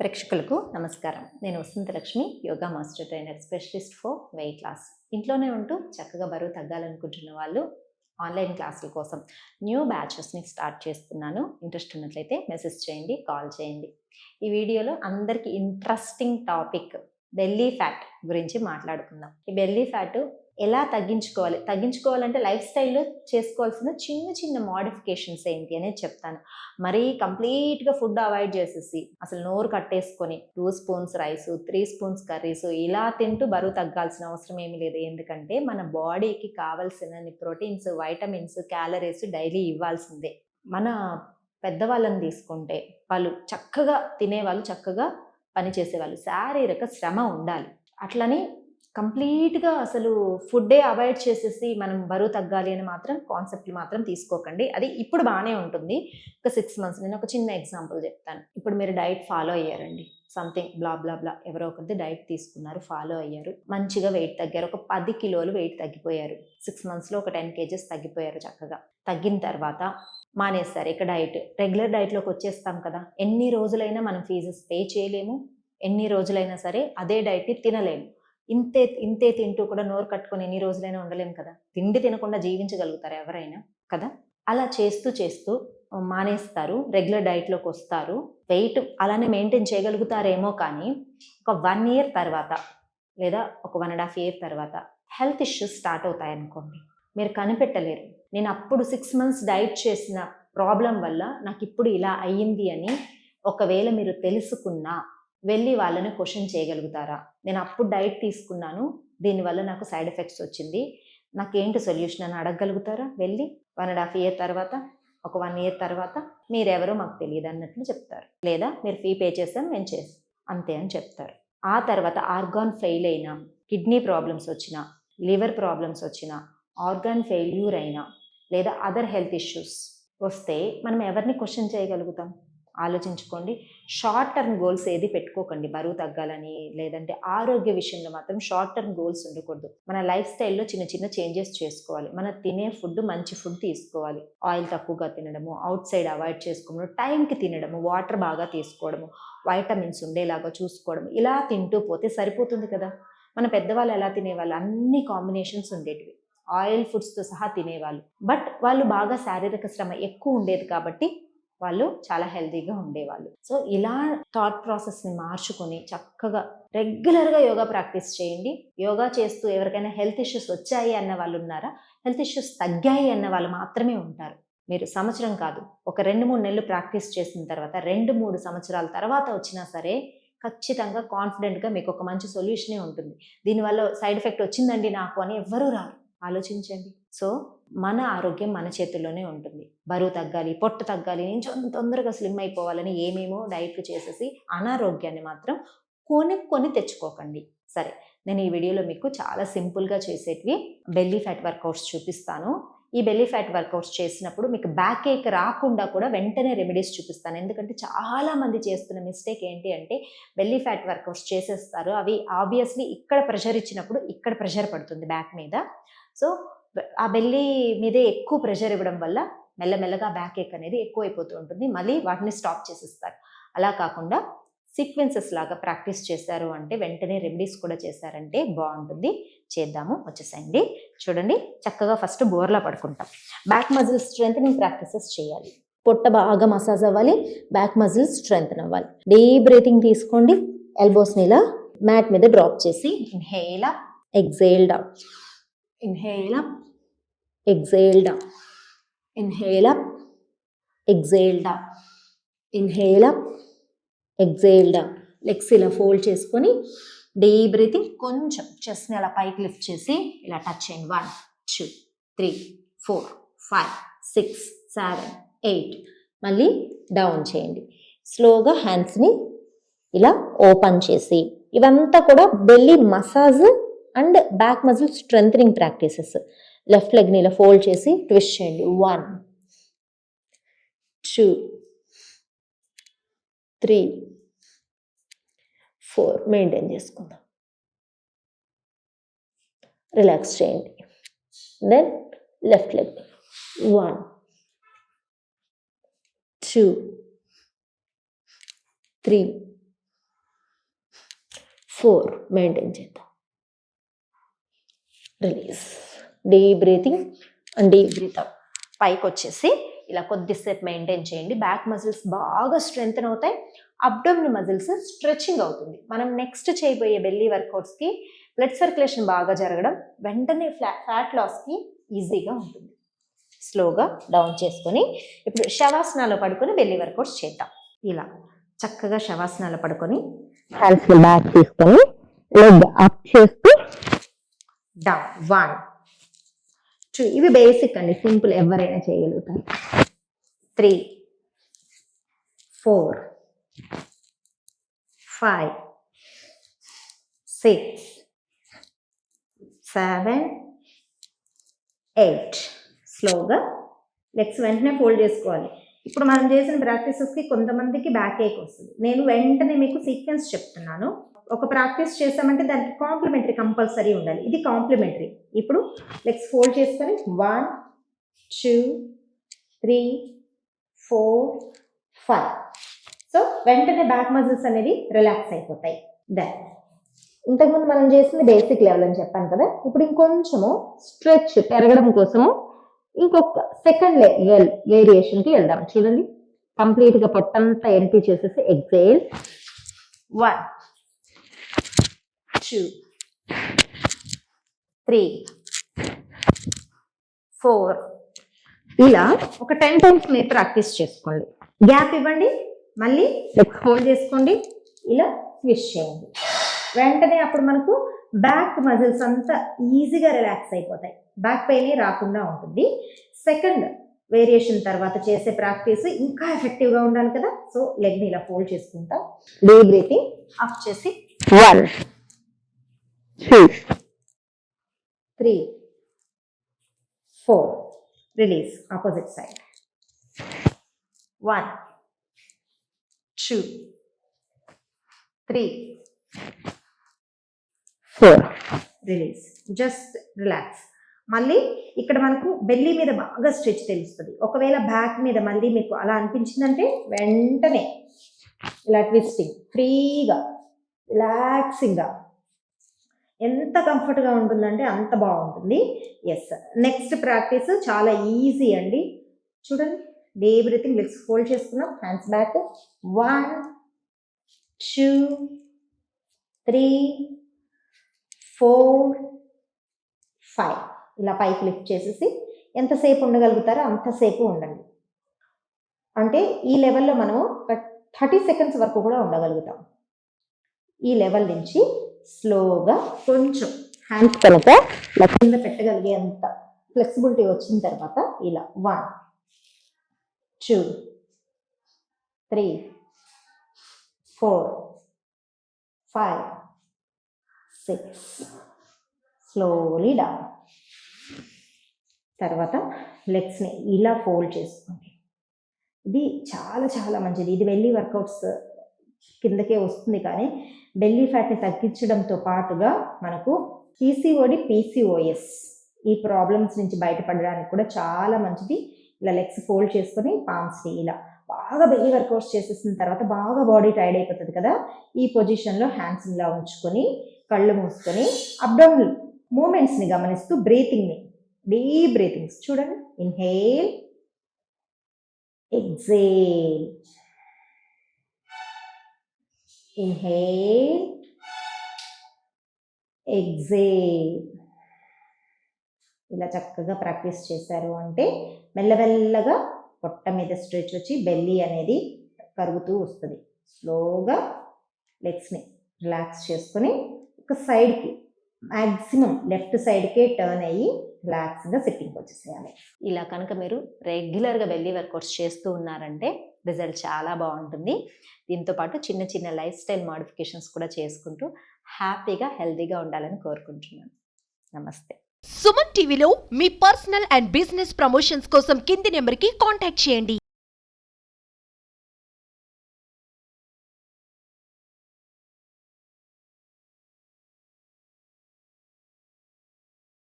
ప్రేక్షకులకు నమస్కారం. నేను Vasantalakshmi, yoga master trainer, specialist for weight loss. ఇంట్లోనే ఉంటూ చక్కగా బరువు తగ్గాలనుకుంటున్న వాళ్ళు ఆన్లైన్ క్లాసుల కోసం న్యూ బ్యాచెస్ని స్టార్ట్ చేస్తున్నాను. ఇంట్రెస్ట్ ఉన్నట్లయితే మెసేజ్ చేయండి, కాల్ చేయండి. ఈ వీడియోలో అందరికీ ఇంట్రెస్టింగ్ టాపిక్ బెల్లీ ఫ్యాట్ గురించి మాట్లాడుకుందాం. ఈ బెల్లీ ఫ్యాట్ ఎలా తగ్గించుకోవాలంటే లైఫ్ స్టైల్లో చేసుకోవాల్సిన చిన్న చిన్న మోడిఫికేషన్స్ ఏంటి అనేది చెప్తాను. మరీ కంప్లీట్గా ఫుడ్ అవాయిడ్ చేసేసి అసలు నోరు కట్టేసుకొని 2 స్పూన్స్ రైస్, 3 స్పూన్స్ కర్రీస్ ఇలా తింటూ బరువు తగ్గాల్సిన అవసరం ఏమీ లేదు. ఎందుకంటే మన బాడీకి కావాల్సిన ప్రోటీన్స్, వైటమిన్స్, క్యాలరీస్ డైలీ ఇవ్వాల్సిందే. మన పెద్దవాళ్ళని తీసుకుంటే వాళ్ళు చక్కగా తినేవాళ్ళు, చక్కగా పనిచేసేవాళ్ళు, శారీరక శ్రమ ఉండాలి. అట్లని కంప్లీట్గా అసలు ఫుడ్డే అవాయిడ్ చేసేసి మనం బరువు తగ్గాలి అని మాత్రం కాన్సెప్ట్లు మాత్రం తీసుకోకండి. అది ఇప్పుడు బాగానే ఉంటుంది. ఒక 6 months నేను ఒక చిన్న ఎగ్జాంపుల్ చెప్తాను. ఇప్పుడు మీరు డైట్ ఫాలో అయ్యారండి, సంథింగ్ బ్లా బ్లా బ్లా, ఎవరో ఒకరిది డైట్ తీసుకున్నారు, ఫాలో అయ్యారు, మంచిగా వెయిట్ తగ్గారు, ఒక 10 కిలోలు వెయిట్ తగ్గిపోయారు. 6 monthsలో ఒక 10 kgs తగ్గిపోయారు. చక్కగా తగ్గిన తర్వాత మానేస్తారు. ఇక రెగ్యులర్ డైట్లోకి వచ్చేస్తాం కదా. ఎన్ని రోజులైనా మనం ఫీజెస్ పే చేయలేము, ఎన్ని రోజులైనా సరే అదే డైట్ని తినలేము. ఇంతే తింటూ కూడా నోరు కట్టుకొని ఎన్ని రోజులైనా ఉండలేము కదా. తిండి తినకుండా జీవించగలుగుతారు ఎవరైనా కదా. అలా చేస్తూ మానేస్తారు, రెగ్యులర్ డైట్లోకి వస్తారు, వెయిట్ అలానే మెయింటైన్ చేయగలుగుతారేమో. కానీ ఒక 1 year తర్వాత లేదా ఒక 1.5 year తర్వాత హెల్త్ ఇష్యూస్ స్టార్ట్ అవుతాయనుకోండి, మీరు కనిపెట్టలేరు. నేను అప్పుడు 6 months డైట్ చేసిన ప్రాబ్లం వల్ల నాకు ఇప్పుడు ఇలా అయ్యింది అని ఒకవేళ మీరు తెలుసుకున్నా వెళ్ళి వాళ్ళని క్వశ్చన్ చేయగలుగుతారా? నేను అప్పుడు డైట్ తీసుకున్నాను, దీనివల్ల నాకు సైడ్ ఎఫెక్ట్స్ వచ్చింది, నాకేంటి సొల్యూషన్ అని అడగగలుగుతారా? వెళ్ళి 1.5 year తర్వాత, ఒక 1 year తర్వాత మీరెవరో మాకు తెలియదు అన్నట్లు చెప్తారు. లేదా మీరు ఫీ పే చేసాం, మేము చేసాం అంతే అని చెప్తారు. ఆ తర్వాత ఆర్గాన్ ఫెయిల్ అయినా, కిడ్నీ ప్రాబ్లమ్స్ వచ్చినా, లివర్ ప్రాబ్లమ్స్ వచ్చినా, ఆర్గాన్ ఫెయిల్యూర్ అయినా, లేదా అదర్ హెల్త్ ఇష్యూస్ వస్తే మనం ఎవరిని క్వశ్చన్ చేయగలుగుతాం? ఆలోచించుకోండి. షార్ట్ టర్మ్ గోల్స్ ఏది పెట్టుకోకండి. బరువు తగ్గాలని లేదంటే ఆరోగ్య విషయంలో మాత్రం షార్ట్ టర్మ్ గోల్స్ ఉండకూడదు. మన లైఫ్ స్టైల్లో చిన్న చిన్న చేంజెస్ చేసుకోవాలి. మన తినే ఫుడ్ మంచి ఫుడ్ తీసుకోవాలి. ఆయిల్ తక్కువగా తినడము, అవుట్ సైడ్ అవాయిడ్ చేసుకోవడము, టైంకి తినడము, వాటర్ బాగా తీసుకోవడము, వైటమిన్స్ ఉండేలాగా చూసుకోవడం, ఇలా తింటూ పోతే సరిపోతుంది కదా. మన పెద్దవాళ్ళు ఎలా తినేవాళ్ళు? అన్ని కాంబినేషన్స్ ఉండేటివి, ఆయిల్ ఫుడ్స్తో సహా తినేవాళ్ళు. బట్ వాళ్ళు బాగా శారీరక శ్రమ ఎక్కువ ఉండేది కాబట్టి వాళ్ళు చాలా హెల్తీగా ఉండేవాళ్ళు. సో ఇలా థాట్ ప్రాసెస్ని మార్చుకొని చక్కగా రెగ్యులర్గా యోగా ప్రాక్టీస్ చేయండి. యోగా చేస్తూ ఎవరికైనా హెల్త్ ఇష్యూస్ వచ్చాయి అన్న వాళ్ళు ఉన్నారా? హెల్త్ ఇష్యూస్ తగ్గాయి అన్న వాళ్ళు మాత్రమే ఉంటారు. మీరు సంవత్సరం కాదు, ఒక 2-3 నెలలు ప్రాక్టీస్ చేసిన తర్వాత, 2-3 సంవత్సరాల తర్వాత వచ్చినా సరే ఖచ్చితంగా కాన్ఫిడెంట్గా మీకు ఒక మంచి సొల్యూషనే ఉంటుంది. దీనివల్ల సైడ్ ఎఫెక్ట్ వచ్చిందండి నాకు అని ఎవ్వరూ రారు. ఆలోచించండి. సో మన ఆరోగ్యం మన చేతుల్లోనే ఉంటుంది. బరువు తగ్గాలి, పొట్ట తగ్గాలి, నేను తొందరగా స్లిమ్ అయిపోవాలని ఏమేమో డైట్లు చేసేసి అనారోగ్యాన్ని మాత్రం కొని తెచ్చుకోకండి. సరే, నేను ఈ వీడియోలో మీకు చాలా సింపుల్గా చేసేటివి బెల్లీ ఫ్యాట్ వర్కౌట్స్ చూపిస్తాను. ఈ బెల్లీ ఫ్యాట్ వర్కౌట్స్ చేసినప్పుడు మీకు బ్యాక్ ఏక్ రాకుండా కూడా వెంటనే రెమెడీస్ చూపిస్తాను. ఎందుకంటే చాలా మంది చేస్తున్న మిస్టేక్ ఏంటి అంటే బెల్లీ ఫ్యాట్ వర్కౌట్స్ చేసేస్తారు. అవి ఆబ్వియస్లీ ఇక్కడ ప్రెషర్ ఇచ్చినప్పుడు ఇక్కడ ప్రెషర్ పడుతుంది బ్యాక్ మీద. సో ఆ బెల్లీ మీదే ఎక్కువ ప్రెషర్ ఇవ్వడం వల్ల మెల్లమెల్లగా బ్యాక్ ఏక్ అనేది ఎక్కువైపోతూ ఉంటుంది. మళ్ళీ వాటిని స్టాప్ చేసేస్తారు. అలా కాకుండా సీక్వెన్సెస్ లాగా ప్రాక్టీస్ చేశారు అంటే, వెంటనే రెమెడీస్ కూడా చేశారంటే బాగుంటుంది. చేద్దాము, వచ్చేసేయండి. చూడండి, చక్కగా ఫస్ట్ బోర్లా పడుకుంటాం. బ్యాక్ మజిల్ స్ట్రెంథనింగ్ ప్రాక్టీసెస్ చేయాలి. పొట్ట బాగా మసాజ్ అవ్వాలి, బ్యాక్ మజిల్ స్ట్రెంథన్ అవ్వాలి. డీప్ బ్రీతింగ్ తీసుకోండి. ఎల్బోస్ని ఇలా మ్యాట్ మీద డ్రాప్ చేసి inhale up, exhale down, inhale up, exhale down, inhale up, exhale down, inhale up, exhale down. Legs ఇలా ఫోల్డ్ చేసుకొని డీప్ బ్రీతింగ్, కొంచెం చెస్ట్ని అలా పైకి లిఫ్ట్ చేసి ఇలా టచ్ చేయండి. 1 2 3 4 5 6 7 8. మళ్ళీ డౌన్ చేయండి. స్లోగా హ్యాండ్స్ని ఇలా ఓపెన్ చేసి, ఇవంతా కూడా belly massage and back muscle strengthening practices. Left లెగ్ని ఇలా ఫోల్డ్ చేసి ట్విస్ట్ చేయండి. 1 2 3 4. మెయింటైన్ చేసుకుందాం. రిలాక్స్ చేయండి. దెన్ లెఫ్ట్ లెగ్ 1 2 3 4 మెయింటైన్ చేద్దాం. Release. Deep breathing and deep breathe out. పైకి వచ్చేసి ఇలా కొద్దిసేపు మెయింటైన్ చేయండి. బ్యాక్ మజిల్స్ బాగా స్ట్రెంగ్తన్ అవుతాయి. అబ్డోమినల్ మజిల్స్ స్ట్రెచింగ్ అవుతుంది. మనం నెక్స్ట్ చేయబోయే బెల్లీ వర్కౌట్స్కి బ్లడ్ సర్క్యులేషన్ బాగా జరగడం, వెంటనే ఫ్యాట్ లాస్కి ఈజీగా ఉంటుంది. స్లోగా డౌన్ చేసుకొని ఇప్పుడు శవాసనాలో పడుకొని బెల్లీ వర్కౌట్స్ చేద్దాం. ఇలా చక్కగా శవాసనాలో పడుకొని హ్యాండ్స్ బ్యాక్ తీసుకొని లెగ్ అప్ చేస్తూ డౌన్. 1 2 ఇవి బేసిక్ అండి, సింపుల్, ఎవరైనా చేయగలుగుతారు. 3 4 5 6 7 8. స్లోగా లెగ్స్ వెంటనే ఫోల్డ్ చేసుకోవాలి. ఇప్పుడు మనం చేసిన ప్రాక్టీసెస్కి కొంతమందికి బ్యాక్ ఏక్ వస్తుంది. నేను వెంటనే మీకు సీక్వెన్స్ చెప్తున్నాను. ఒక ప్రాక్టీస్ చేసామంటే దానికి కాంప్లిమెంటరీ కంపల్సరీ ఉండాలి. ఇది కాంప్లిమెంటరీ. ఇప్పుడు లెగ్స్ ఫోల్డ్ చేసుకొని 1 2 3 4 5. సో వెంటనే బ్యాక్ మజిల్స్ అనేది రిలాక్స్ అయిపోతాయి. దెన్ ఇంతకుముందు మనం చేసింది బేసిక్ లెవెల్ అని చెప్పాను కదా, ఇప్పుడు ఇంకొంచెము స్ట్రెచ్ పెరగడం కోసము ఇంకొక సెకండ్ లెవెల్ వేరియేషన్కి వెళ్దాం. చూడండి, కంప్లీట్గా పొట్టంతా ఎంటీ చేసేసి ఎక్సేల్. 1 2 3 4. ఇలా ఒక 10 టైమ్స్ మీరు ప్రాక్టీస్ చేసుకోండి. గ్యాప్ ఇవ్వండి, మళ్ళీ లెగ్స్ ఫోల్డ్ చేసుకోండి, ఇలా ట్విస్ట్ చేయండి. వెంటనే అప్పుడు మనకు బ్యాక్ మజిల్స్ అంతా ఈజీగా రిలాక్స్ అయిపోతాయి. బ్యాక్ పెయిన్ రాకుండా ఉంటుంది. సెకండ్ వేరియేషన్ తర్వాత చేసే ప్రాక్టీస్ ఇంకా ఎఫెక్టివ్గా ఉండాలి కదా. సో లెగ్ని ఇలా ఫోల్డ్ చేసుకుంటాం. డీప్ బ్రీతింగ్ అప్ చేసి 1 2 3 4. Release. Opposite side. 1 2 3 4. Release. Just relax. మళ్ళీ ఇక్కడ మనకు బెల్లీ మీద బాగా స్ట్రెచ్ తెలుస్తుంది. ఒకవేళ బ్యాక్ మీద మళ్ళీ మీకు అలా అనిపించిందంటే వెంటనే ఇలా ట్విస్టింగ్, ఫ్రీగా రిలాక్సింగ్గా, ఎంత కంఫర్ట్గా ఉంటుందంటే అంత బాగుంటుంది. ఎస్, నెక్స్ట్ ప్రాక్టీస్ చాలా ఈజీ అండి. చూడండి, డీప్ బ్రీతింగ్, లెగ్స్ ఫోల్డ్ చేసుకున్నాం, హ్యాండ్స్ బ్యాక్. 1 2 3 4 5. ఇలా పైకి లిఫ్ట్ చేసేసి ఎంతసేపు ఉండగలుగుతారో అంతసేపు ఉండండి. అంటే ఈ లెవెల్లో మనం 30 సెకండ్స్ వరకు కూడా ఉండగలుగుతాం. ఈ లెవెల్ నుంచి స్లోగా కొంచెం హ్యాండ్స్ కనుక కింద పెట్టగలిగేంత ఫ్లెక్సిబిలిటీ వచ్చిన తర్వాత ఇలా 1 2 3 4 5 6. Slowly down. తర్వాత లెగ్స్ని ఇలా ఫోల్డ్ చేసుకోండి. ఇది చాలా చాలా మంచిది. ఇది బెల్లీ వర్కౌట్స్ కిందకే వస్తుంది, కానీ బెల్లీ ఫ్యాట్ని తగ్గించడంతో పాటుగా మనకు పీసీఓడి పీసీఓఎస్ ఈ ప్రాబ్లమ్స్ నుంచి బయటపడడానికి కూడా చాలా మంచిది. ఇలా లెగ్స్ ఫోల్డ్ చేసుకొని పామ్స్ని ఇలా బాగా బెల్లీ వర్కౌట్స్ చేసేసిన తర్వాత బాగా బాడీ టైర్డ్ అయిపోతుంది కదా, ఈ పొజిషన్లో హ్యాండ్స్ ఇలా ఉంచుకొని కళ్ళు మూసుకొని అబ్డామినల్ మూమెంట్స్ని గమనిస్తూ బ్రీతింగ్ని, డీప్ బ్రీతింగ్స్ చూడండి. Inhale, exhale, inhale, exhale. ఇలా చక్కగా ప్రాక్టీస్ చేశారు అంటే మెల్లమెల్లగా పొట్ట మీద స్ట్రెచ్ వచ్చి బెల్లీ అనేది కరుగుతూ వస్తుంది. స్లోగా లెగ్స్ని రిలాక్స్ చేసుకొని ఒక సైడ్కి, మ్యాక్సిమం లెఫ్ట్ సైడ్కే టర్న్ అయ్యి రిలాక్స్గా సిట్టింగ్ వచ్చేసేయాలి. ఇలా కనుక మీరు రెగ్యులర్గా బెల్లీ వర్కౌట్స్ చేస్తూ ఉన్నారంటే రిజల్ట్ చాలా బాగుంటుంది. దీంతోపాటు చిన్న చిన్న లైఫ్ స్టైల్ మోడిఫికేషన్స్ కూడా చేసుకుంటూ హ్యాపీగా హెల్తీగా ఉండాలని కోరుకుంటున్నాను. నమస్తే. సుమన్ టీవీలో మీ పర్సనల్ అండ్ బిజినెస్ ప్రమోషన్స్ కోసం కింది నెంబర్కి కాంటాక్ట్ చేయండి.